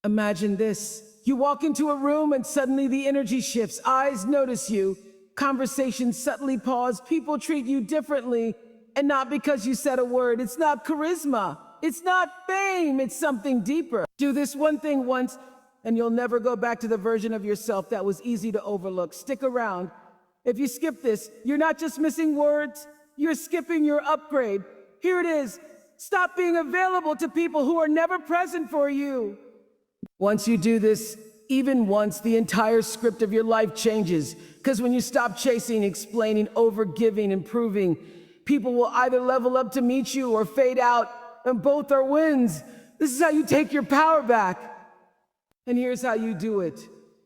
Imagine this. You walk into a room and suddenly the energy shifts. Eyes notice you. Conversations subtly pause. People treat you differently. And not because you said a word. It's not charisma. It's not fame. It's something deeper. Do this one thing once, and you'll never go back to the version of yourself that was easy to overlook. Stick around. If you skip this, you're not just missing words. You're skipping your upgrade. Here it is. Stop being available to people who are never present for you. Once you do this, even once, the entire script of your life changes. Because when you stop chasing, explaining, overgiving, and proving, people will either level up to meet you or fade out, and both are wins. This is how you take your power back. And here's how you do it.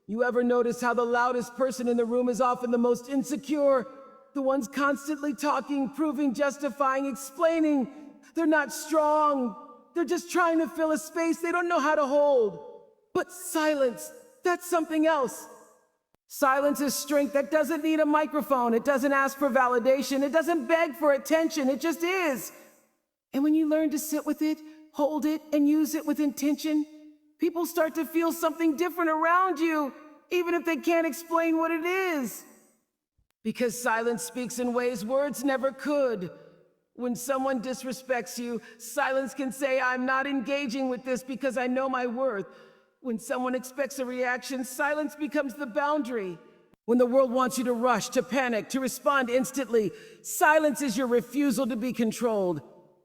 You ever notice how the loudest person in the room is often the most insecure? The ones constantly talking, proving, justifying, explaining. They're not strong. They're just trying to fill a space they don't know how to hold. But silence, that's something else. Silence is strength that doesn't need a microphone. It doesn't ask for validation. It doesn't beg for attention. It just is. And when you learn to sit with it, hold it, and use it with intention, people start to feel something different around you, even if they can't explain what it is. Because silence speaks in ways words never could. When someone disrespects you, silence can say, I'm not engaging with this because I know my worth. When someone expects a reaction, silence becomes the boundary. When the world wants you to rush, to panic, to respond instantly, silence is your refusal to be controlled.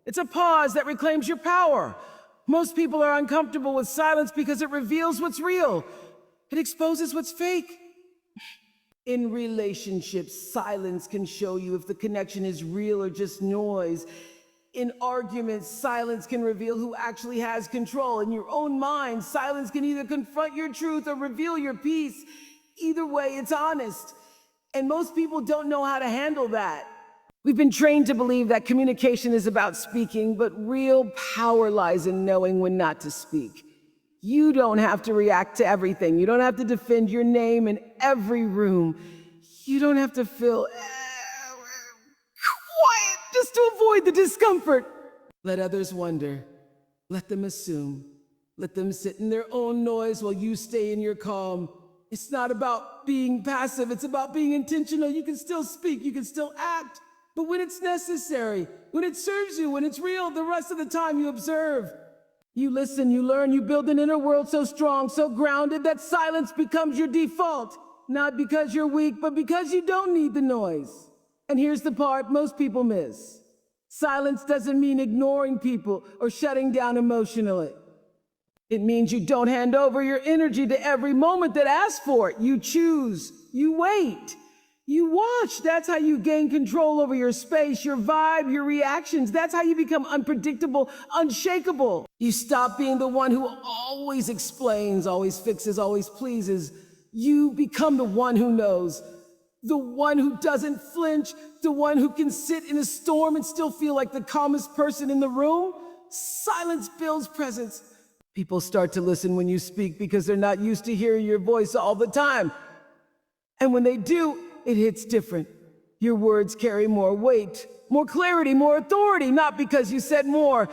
It's a pause that reclaims your power. Most people are uncomfortable with silence because it reveals what's real. It exposes what's fake. In relationships, silence can show you if the connection is real or just noise. In arguments, silence can reveal who actually has control. In your own mind, silence can either confront your truth or reveal your peace. Either way, it's honest. And most people don't know how to handle that. We've been trained to believe that communication is about speaking, but real power lies in knowing when not to speak. You don't have to react to everything. You don't have to defend your name in every room. You don't have to feel quiet just to avoid the discomfort. Let others wonder. Let them assume. Let them sit in their own noise while you stay in your calm. It's not about being passive. It's about being intentional. You can still speak. You can still act. But when it's necessary, when it serves you, when it's real, the rest of the time you observe. You listen, you learn, you build an inner world so strong, so grounded that silence becomes your default. Not because you're weak, but because you don't need the noise. And here's the part most people miss. Silence doesn't mean ignoring people or shutting down emotionally. It means you don't hand over your energy to every moment that asks for it. You choose, you wait. You watch. That's how you gain control over your space, your vibe, your reactions. That's how you become unpredictable, unshakable. You stop being the one who always explains, always fixes, always pleases. You become the one who knows, the one who doesn't flinch, the one who can sit in a storm and still feel like the calmest person in the room. Silence builds presence. People start to listen when you speak because they're not used to hearing your voice all the time. And when they do, it hits different. Your words carry more weight, more clarity, more authority, not because you said more,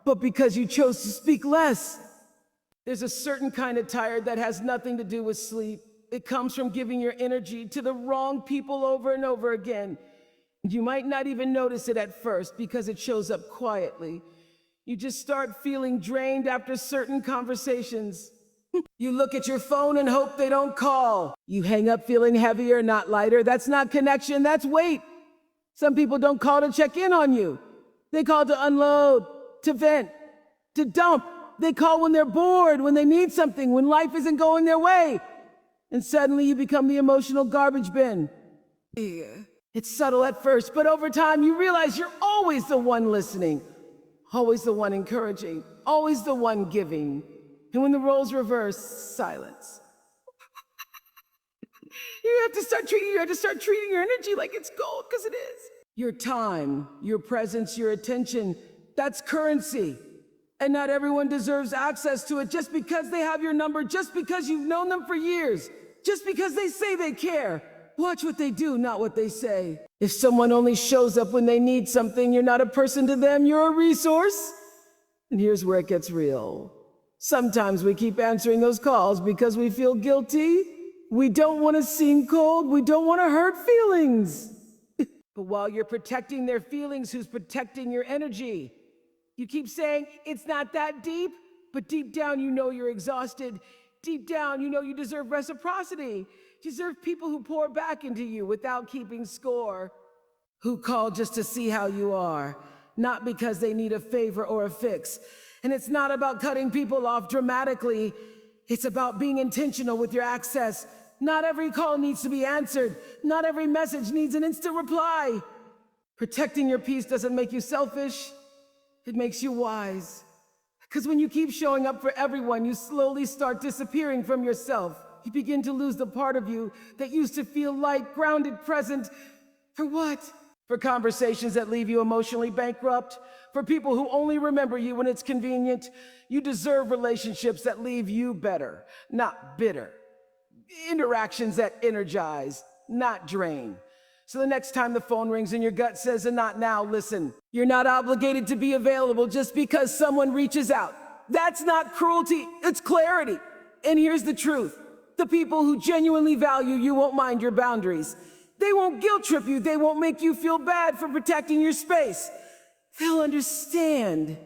but because you chose to speak less. There's a certain kind of tired that has nothing to do with sleep. It comes from giving your energy to the wrong people over and over again. You might not even notice it at first because it shows up quietly. You just start feeling drained after certain conversations. You look at your phone and hope they don't call. You hang up feeling heavier, not lighter. That's not connection, that's weight. Some people don't call to check in on you. They call to unload, to vent, to dump. They call when they're bored, when they need something, when life isn't going their way. And suddenly you become the emotional garbage bin. It's subtle at first, but over time you realize you're always the one listening, always the one encouraging, always the one giving. And when the roles reverse, silence. You have to start treating your energy like it's gold, because it is. Your time, your presence, your attention, that's currency. And not everyone deserves access to it just because they have your number, just because you've known them for years, just because they say they care. Watch what they do, not what they say. If someone only shows up when they need something, you're not a person to them, you're a resource. And here's where it gets real. Sometimes we keep answering those calls because we feel guilty. We don't want to seem cold. We don't want to hurt feelings. But while you're protecting their feelings, who's protecting your energy? You keep saying, it's not that deep, but deep down you know you're exhausted. Deep down you know you deserve reciprocity. You deserve people who pour back into you without keeping score. Who call just to see how you are, not because they need a favor or a fix. And it's not about cutting people off dramatically. It's about being intentional with your access. Not every call needs to be answered. Not every message needs an instant reply. Protecting your peace doesn't make you selfish. It makes you wise. Because when you keep showing up for everyone, you slowly start disappearing from yourself. You begin to lose the part of you that used to feel light, grounded, present. For what? For conversations that leave you emotionally bankrupt. For people who only remember you when it's convenient. You deserve relationships that leave you better, not bitter. Interactions that energize, not drain. So the next time the phone rings and your gut says, and not now, listen. You're not obligated to be available just because someone reaches out. That's not cruelty, it's clarity. And here's the truth. The people who genuinely value you won't mind your boundaries. They won't guilt trip you. They won't make you feel bad for protecting your space. They'll understand.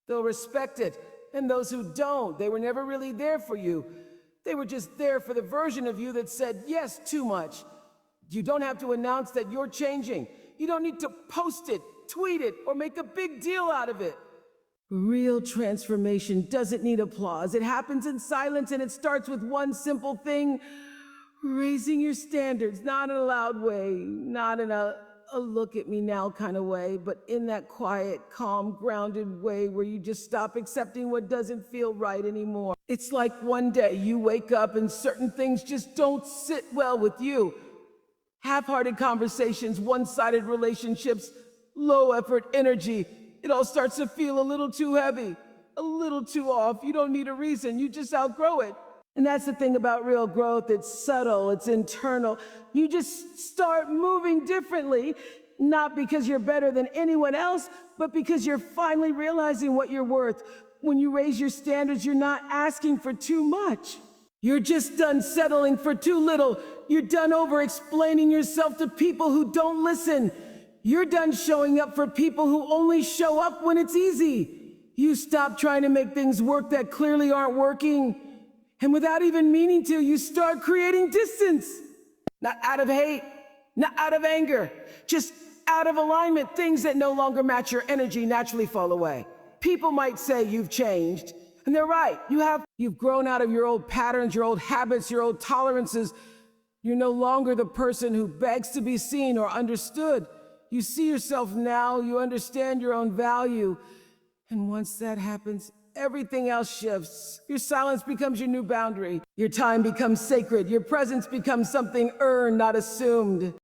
They'll respect it. And those who don't, they were never really there for you. They were just there for the version of you that said yes too much. You don't have to announce that you're changing. You don't need to post it, tweet it, or make a big deal out of it. Real transformation doesn't need applause. It happens in silence, and it starts with one simple thing: raising your standards, not in a loud way, not in a look at me now kind of way, but in that quiet, calm, grounded way where you just stop accepting what doesn't feel right anymore. It's like one day you wake up and certain things just don't sit well with you. Half-hearted conversations, one-sided relationships, low-effort energy. It all starts to feel a little too heavy, a little too off. You don't need a reason, you just outgrow it. And that's the thing about real growth. It's subtle, it's internal. You just start moving differently, not because you're better than anyone else, but because you're finally realizing what you're worth. When you raise your standards, you're not asking for too much. You're just done settling for too little. You're done over-explaining yourself to people who don't listen. You're done showing up for people who only show up when it's easy. You stop trying to make things work that clearly aren't working. And without even meaning to, you start creating distance. Not out of hate, not out of anger, just out of alignment. Things that no longer match your energy naturally fall away. People might say you've changed, and they're right. You've grown out of your old patterns, your old habits, your old tolerances. You're no longer the person who begs to be seen or understood. You see yourself now, you understand your own value. And once that happens, everything else shifts. Your silence becomes your new boundary. Your time becomes sacred. Your presence becomes something earned, not assumed.